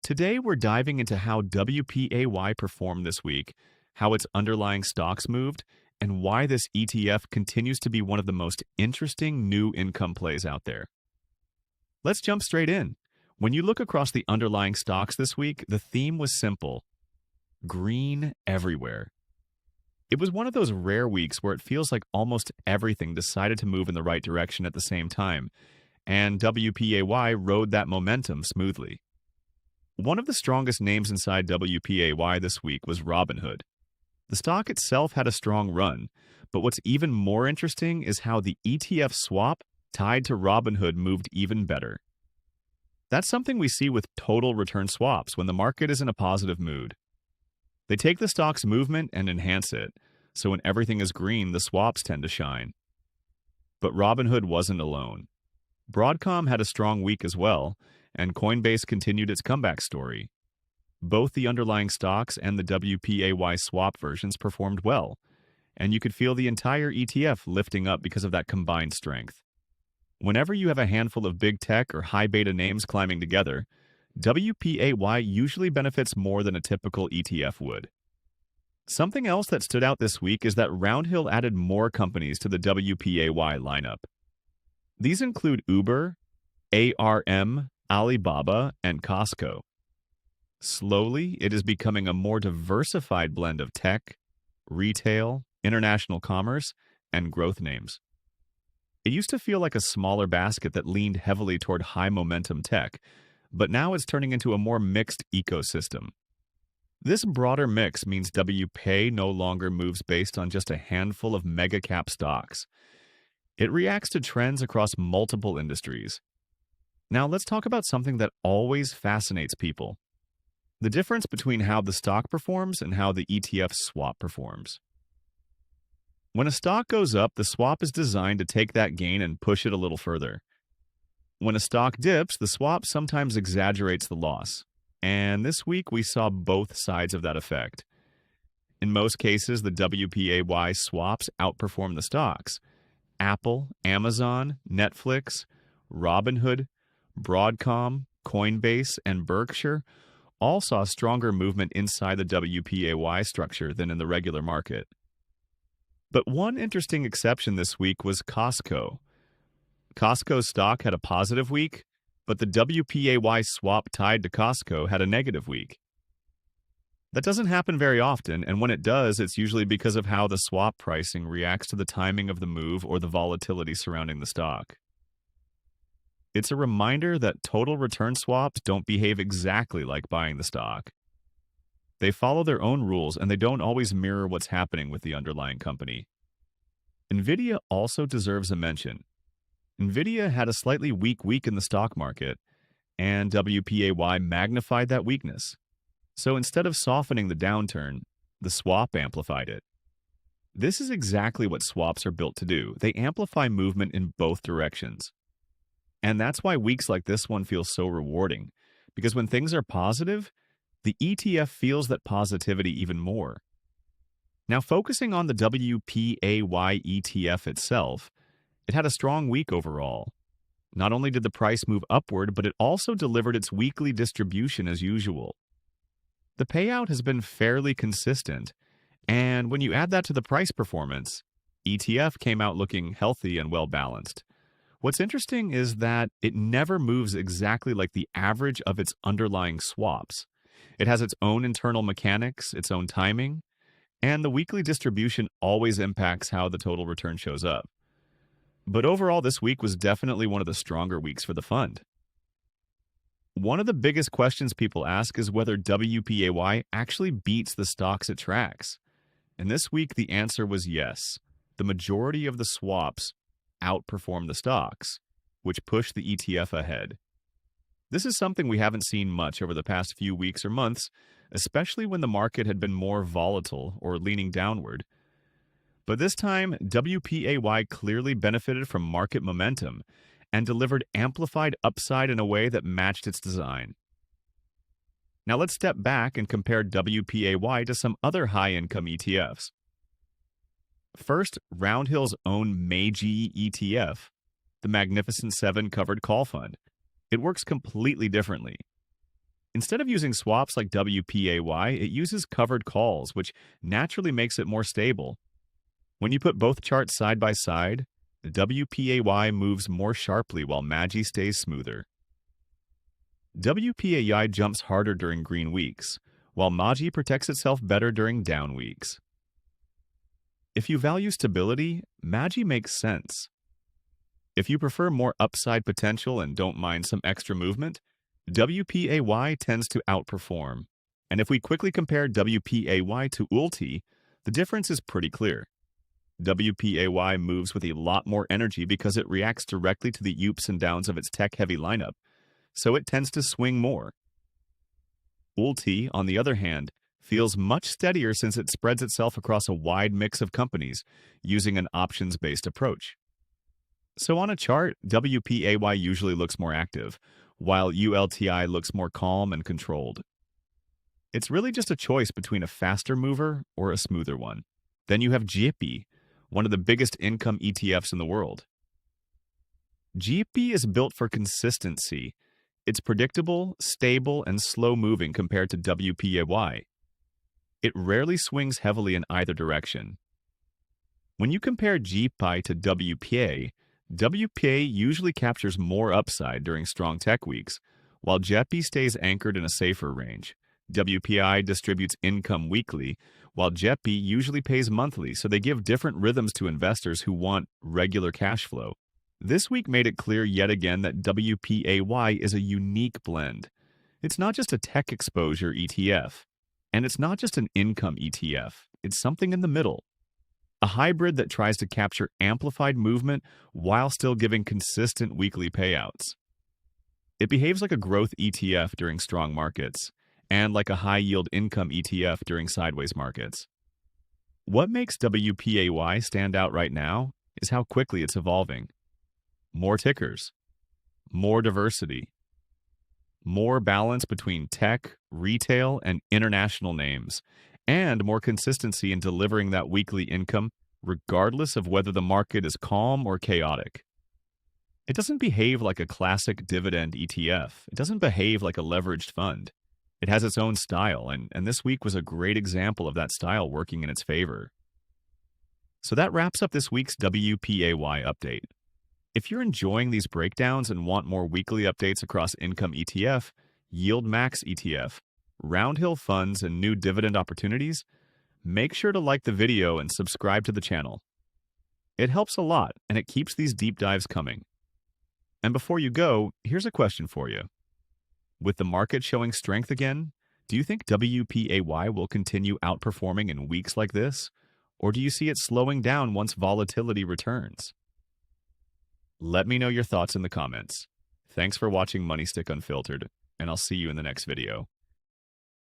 Today, we're diving into how WPAY performed this week, how its underlying stocks moved, and why this ETF continues to be one of the most interesting new income plays out there. Let's jump straight in. When you look across the underlying stocks this week, the theme was simple: green everywhere. It was one of those rare weeks where it feels like almost everything decided to move in the right direction at the same time, and WPAY rode that momentum smoothly. One of the strongest names inside WPAY this week was Robinhood. The stock itself had a strong run, but what's even more interesting is how the ETF swap tied to Robinhood moved even better. That's something we see with total return swaps when the market is in a positive mood. They take the stock's movement and enhance it, so when everything is green, the swaps tend to shine. But Robinhood wasn't alone. Broadcom had a strong week as well, and Coinbase continued its comeback story. Both the underlying stocks and the WPAY swap versions performed well, and you could feel the entire ETF lifting up because of that combined strength. Whenever you have a handful of big tech or high beta names climbing together, WPAY usually benefits more than a typical ETF would. Something else that stood out this week is that Roundhill added more companies to the WPAY lineup. These include Uber, ARM, Alibaba, and Costco. Slowly, it is becoming a more diversified blend of tech, retail, international commerce, and growth names. It used to feel like a smaller basket that leaned heavily toward high-momentum tech, but now it's turning into a more mixed ecosystem. This broader mix means WPAY no longer moves based on just a handful of mega-cap stocks. It reacts to trends across multiple industries. Now let's talk about something that always fascinates people: the difference between how the stock performs and how the ETF swap performs. When a stock goes up, the swap is designed to take that gain and push it a little further. When a stock dips, the swap sometimes exaggerates the loss. And this week, we saw both sides of that effect. In most cases, the WPAY swaps outperform the stocks. Apple, Amazon, Netflix, Robinhood, Broadcom, Coinbase, and Berkshire all saw stronger movement inside the WPAY structure than in the regular market. But one interesting exception this week was Costco. Costco's stock had a positive week, but the WPAY swap tied to Costco had a negative week. That doesn't happen very often, and when it does, it's usually because of how the swap pricing reacts to the timing of the move or the volatility surrounding the stock. It's a reminder that total return swaps don't behave exactly like buying the stock. They follow their own rules, and they don't always mirror what's happening with the underlying company. NVIDIA also deserves a mention. NVIDIA had a slightly weak week in the stock market, and WPAY magnified that weakness. So instead of softening the downturn, the swap amplified it. This is exactly what swaps are built to do. They amplify movement in both directions. And that's why weeks like this one feel so rewarding, because when things are positive, the ETF feels that positivity even more. Now, focusing on the WPAY ETF itself, it had a strong week overall. Not only did the price move upward, but it also delivered its weekly distribution as usual. The payout has been fairly consistent, and when you add that to the price performance, ETF came out looking healthy and well-balanced. What's interesting is that it never moves exactly like the average of its underlying swaps. It has its own internal mechanics, its own timing, and the weekly distribution always impacts how the total return shows up. But overall, this week was definitely one of the stronger weeks for the fund. One of the biggest questions people ask is whether WPAY actually beats the stocks it tracks. And this week, the answer was yes. The majority of the swaps outperformed the stocks, which pushed the ETF ahead. This is something we haven't seen much over the past few weeks or months, especially when the market had been more volatile or leaning downward. But this time, WPAY clearly benefited from market momentum and delivered amplified upside in a way that matched its design. Now let's step back and compare WPAY to some other high-income ETFs. First, Roundhill's own Meiji ETF, the Magnificent 7 Covered Call Fund. It works completely differently. Instead of using swaps like WPAY, it uses covered calls, which naturally makes it more stable. When you put both charts side by side, the WPAY moves more sharply while MAGI stays smoother. WPAY jumps harder during green weeks, while MAGI protects itself better during down weeks. If you value stability, MAGI makes sense. If you prefer more upside potential and don't mind some extra movement, WPAY tends to outperform. And if we quickly compare WPAY to ULTY, the difference is pretty clear. WPAY moves with a lot more energy because it reacts directly to the ups and downs of its tech-heavy lineup, so it tends to swing more. ULTY, on the other hand, feels much steadier since it spreads itself across a wide mix of companies using an options-based approach. So on a chart, WPAY usually looks more active, while ULTY looks more calm and controlled. It's really just a choice between a faster mover or a smoother one. Then you have GIPI, one of the biggest income ETFs in the world. GIPI is built for consistency. It's predictable, stable, and slow-moving compared to WPAY. It rarely swings heavily in either direction. When you compare GIPI to WPA, WPA usually captures more upside during strong tech weeks, while GIPI stays anchored in a safer range. WPI distributes income weekly, while GIPI usually pays monthly, so they give different rhythms to investors who want regular cash flow. This week made it clear yet again that WPAY is a unique blend. It's not just a tech exposure ETF, and it's not just an income ETF. It's something in the middle. A hybrid that tries to capture amplified movement while still giving consistent weekly payouts. It behaves like a growth ETF during strong markets, and like a high-yield income ETF during sideways markets. What makes WPAY stand out right now is how quickly it's evolving. More tickers, more diversity, more balance between tech, retail, and international names, and more consistency in delivering that weekly income regardless of whether the market is calm or chaotic. It doesn't behave like a classic dividend ETF. It doesn't behave like a leveraged fund. It has its own style, and this week was a great example of that style working in its favor. So that wraps up this week's WPAY update. If you're enjoying these breakdowns and want more weekly updates across Income ETF, Yield Max ETF, Roundhill funds, and new dividend opportunities, make sure to like the video and subscribe to the channel. It helps a lot, and it keeps these deep dives coming. And before you go, here's a question for you. With the market showing strength again, do you think WPAY will continue outperforming in weeks like this? Or do you see it slowing down once volatility returns? Let me know your thoughts in the comments. Thanks for watching Money Stick Unfiltered, and I'll see you in the next video.